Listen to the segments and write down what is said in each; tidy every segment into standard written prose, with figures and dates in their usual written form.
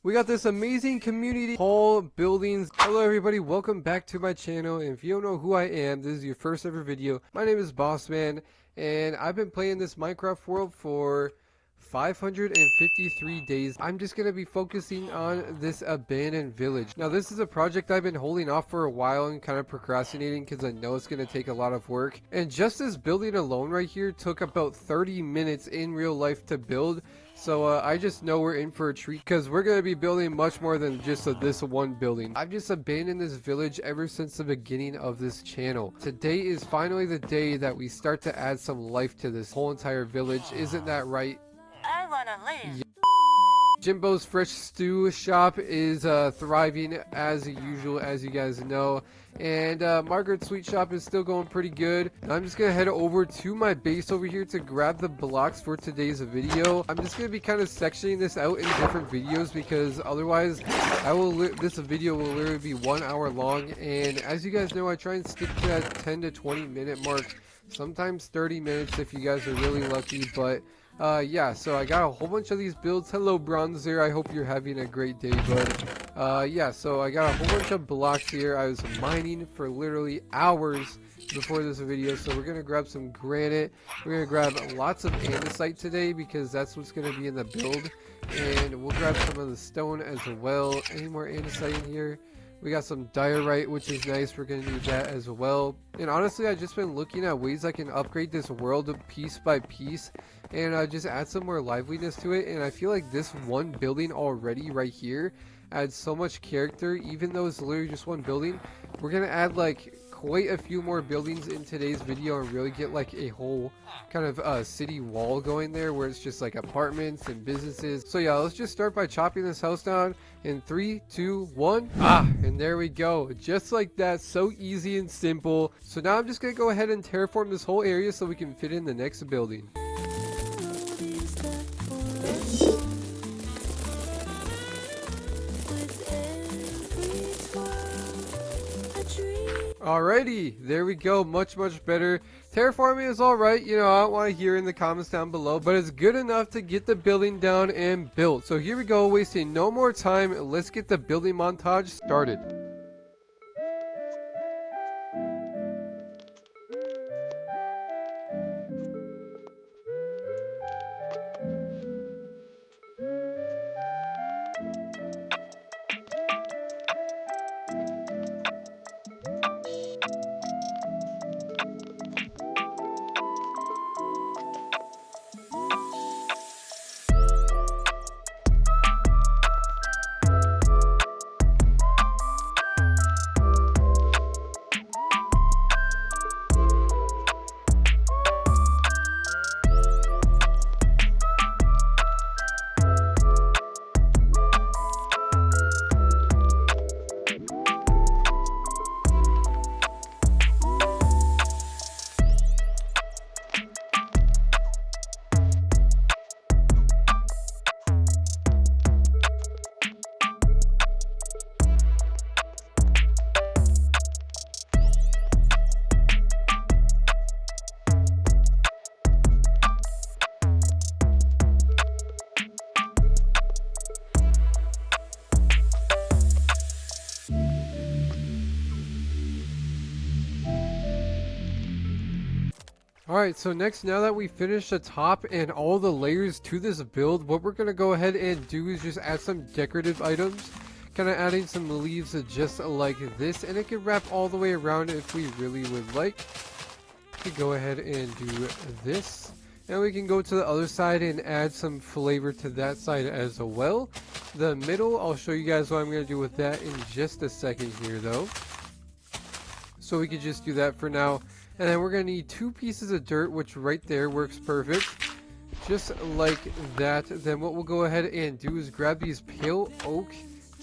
We got this amazing community hall buildings. Hello everybody, welcome back to my channel. And if you don't know who I am, this is your first ever video. My name is Bossman, and I've been playing this Minecraft world for 553 days. I'm just going to be focusing on this abandoned village. Now this is a project I've been holding off for a while and kind of procrastinating because I know it's going to take a lot of work. And just this building alone right here took about 30 minutes in real life to build. So I just know we're in for a treat because we're going to be building much more than just this one building. I've just abandoned this village ever since the beginning of this channel. Today is finally the day that we start to add some life to this whole entire village. Isn't that right? I wanna leave. Jimbo's Fresh Stew shop is thriving as usual, as you guys know. And Margaret's Sweet Shop is still going pretty good. I'm just going to head over to my base over here to grab the blocks for today's video. I'm just going to be kind of sectioning this out in different videos because otherwise this video will literally be 1 hour long. And as you guys know, I try and stick to that 10 to 20 minute mark. Sometimes 30 minutes if you guys are really lucky, but yeah, so I got a whole bunch of these builds. Hello, Bronzer. I hope you're having a great day, bud. Yeah, so I got a whole bunch of blocks here. I was mining for literally hours before this video, so we're gonna grab some granite. We're gonna grab lots of andesite today because that's what's gonna be in the build, and we'll grab some of the stone as well. Any more andesite in here? We got some diorite, which is nice. We're going to need that as well. And honestly, I've just been looking at ways I can upgrade this world piece by piece and just add some more liveliness to it. And I feel like this one building already right here adds so much character. Even though it's literally just one building, we're going to add like quite a few more buildings in today's video and really get like a whole kind of city wall going there where it's just like apartments and businesses. So yeah, let's just start by chopping this house down in 3, 2, 1. And there we go, just like that. So easy and simple. So now I'm just gonna go ahead and terraform this whole area so we can fit in the next building. Alrighty, there we go. Much better. Terraforming is alright, you know, I don't want to hear in the comments down below, but it's good enough to get the building down and built. So here we go, wasting no more time. Let's get the building montage started. Alright, so next, now that we finished the top and all the layers to this build, what we're going to go ahead and do is just add some decorative items. Kind of adding some leaves just like this, and it can wrap all the way around if we really would like. We can go ahead and do this. And we can go to the other side and add some flavor to that side as well. The middle, I'll show you guys what I'm going to do with that in just a second here though. So we could just do that for now. And then we're going to need 2 pieces of dirt, which right there works perfect. Just like that. Then what we'll go ahead and do is grab these pale oak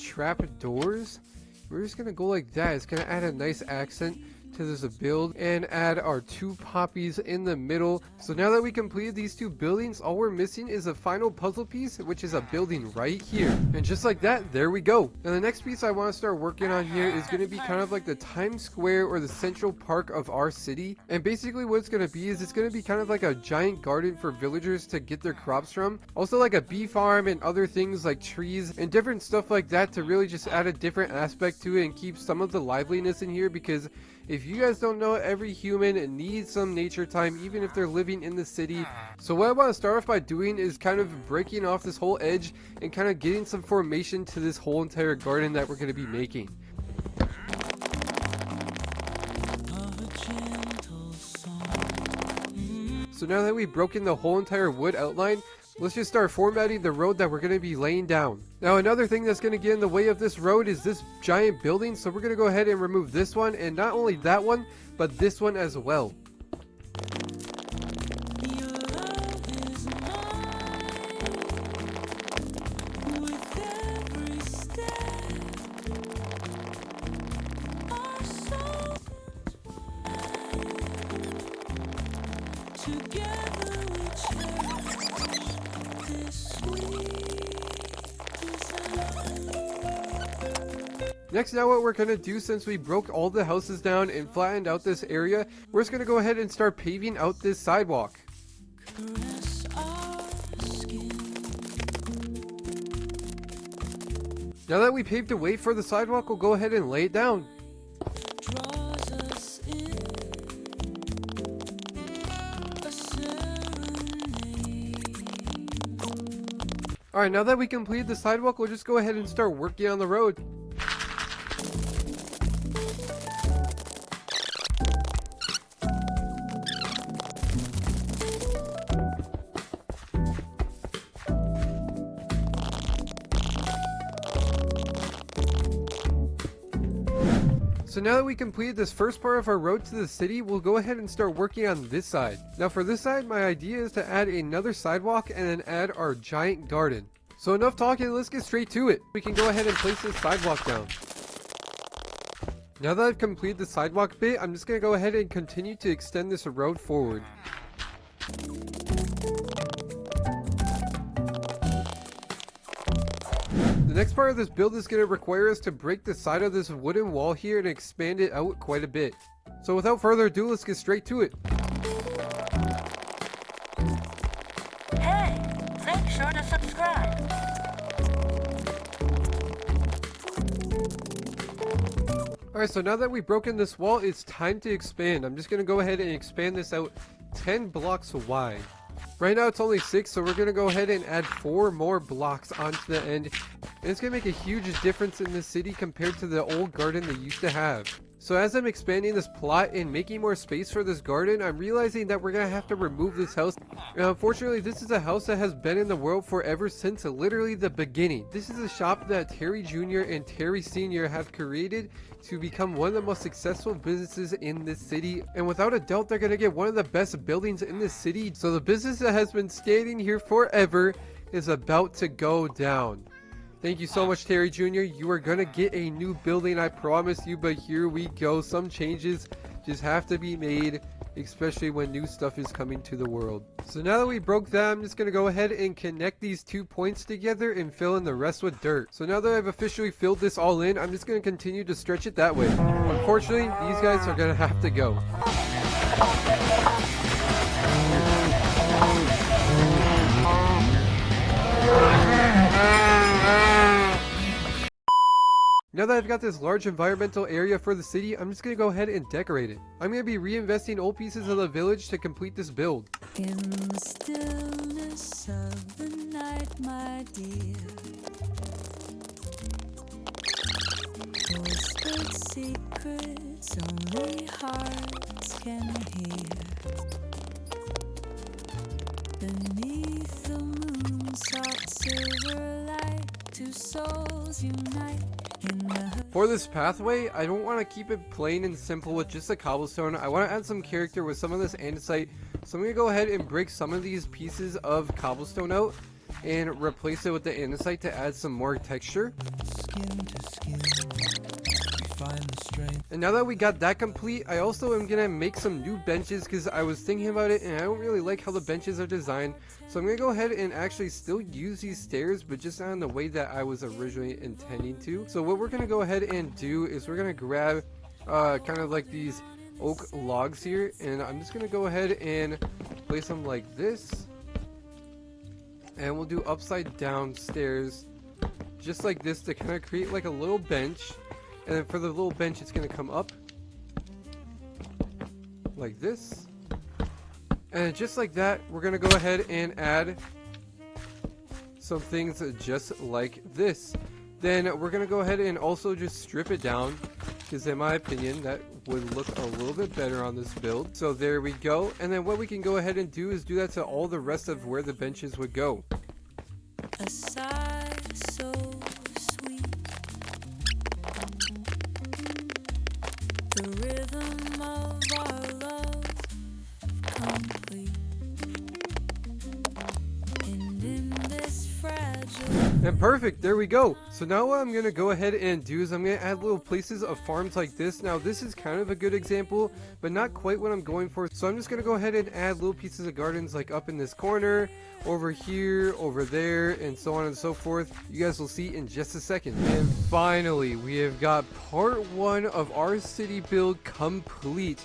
trap doors. We're just going to go like that. It's going to add a nice accent to this build and add our 2 poppies in the middle. So now that we completed these 2 buildings, all we're missing is a final puzzle piece, which is a building right here. And just like that, there we go. Now the next piece I want to start working on here is going to be kind of like the Times Square or the Central Park of our city. And basically what it's going to be is it's going to be kind of like a giant garden for villagers to get their crops from. Also like a bee farm and other things like trees and different stuff like that to really just add a different aspect to it and keep some of the liveliness in here, because if you guys don't know, every human needs some nature time even if they're living in the city. So what I want to start off by doing is kind of breaking off this whole edge and kind of getting some formation to this whole entire garden that we're going to be making. So now that we've broken the whole entire wood outline, let's just start formatting the road that we're going to be laying down. Now another thing that's going to get in the way of this road is this giant building, so we're going to go ahead and remove this one, and not only that one, but this one as well. Next, now what we're going to do, since we broke all the houses down and flattened out this area, we're just going to go ahead and start paving out this sidewalk. Now that we paved the way for the sidewalk, we'll go ahead and lay it down. Alright, now that we completed the sidewalk, we'll just go ahead and start working on the road. So now that we completed this first part of our road to the city, we'll go ahead and start working on this side. Now for this side, my idea is to add another sidewalk and then add our giant garden. So enough talking, let's get straight to it. We can go ahead and place this sidewalk down. Now that I've completed the sidewalk bit, I'm just going to go ahead and continue to extend this road forward. The next part of this build is going to require us to break the side of this wooden wall here and expand it out quite a bit. So without further ado, let's get straight to it. Hey, make sure to subscribe. Alright, so now that we've broken this wall, it's time to expand. I'm just going to go ahead and expand this out 10 blocks wide. Right now it's only 6, so we're going to go ahead and add 4 more blocks onto the end. And it's going to make a huge difference in the city compared to the old garden they used to have. So as I'm expanding this plot and making more space for this garden, I'm realizing that we're going to have to remove this house. Now, unfortunately, this is a house that has been in the world forever since literally the beginning. This is a shop that Terry Jr. and Terry Sr. have created to become one of the most successful businesses in this city. And without a doubt, they're going to get one of the best buildings in this city. So the business that has been standing here forever is about to go down. Thank you so much, Terry Jr. You are going to get a new building, I promise you, but here we go. Some changes just have to be made, especially when new stuff is coming to the world. So now that we broke that, I'm just going to go ahead and connect these 2 points together and fill in the rest with dirt. So now that I've officially filled this all in, I'm just going to continue to stretch it that way. Unfortunately, these guys are going to have to go. Now that I've got this large environmental area for the city, I'm just going to go ahead and decorate it. I'm going to be reinvesting old pieces of the village to complete this build. In the stillness of the night, my dear, whispered secrets only hearts can hear. Beneath the moon's soft silver light, 2 souls unite. For this pathway, I don't want to keep it plain and simple with just a cobblestone. I want to add some character with some of this andesite. So I'm going to go ahead and break some of these pieces of cobblestone out and replace it with the andesite to add some more texture. Skin to skin, we find the strength. And now that we got that complete, I also am gonna make some new benches because I was thinking about it and I don't really like how the benches are designed. So I'm gonna go ahead and actually still use these stairs, but just not in the way that I was originally intending to. So what we're gonna go ahead and do is we're gonna grab kind of like these oak logs here, and I'm just gonna go ahead and place them like this, and we'll do upside down stairs just like this to kind of create like a little bench. And then for the little bench, it's gonna come up like this, and just like that, we're gonna go ahead and add some things just like this. Then we're gonna go ahead and also just strip it down, because in my opinion that would look a little bit better on this build. So there we go. And then what we can go ahead and do is do that to all the rest of where the benches would go. A sigh so sweet, the rhythm of our love complete, and in this fragile. And perfect, there we go. So now what I'm gonna go ahead and do is I'm gonna add little places of farms like this. Now this is kind of a good example, but not quite what I'm going for. So I'm just gonna go ahead and add little pieces of gardens like up in this corner, over here, over there, and so on and so forth. You guys will see in just a second. And finally, we have got part 1 of our city build complete.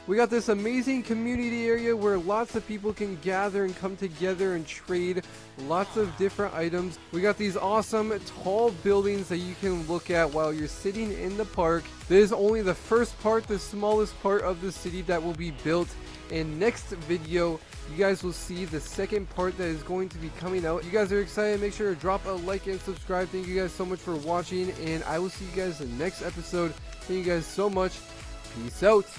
We got this amazing community area where lots of people can gather and come together and trade lots of different items. We got these awesome tall buildings that you can look at while you're sitting in the park. This is only the first part, the smallest part of the city that will be built. In next video, you guys will see the second part that is going to be coming out. You guys are excited, make sure to drop a like and subscribe. Thank you guys so much for watching, and I will see you guys in the next episode. Thank you guys so much. Peace out.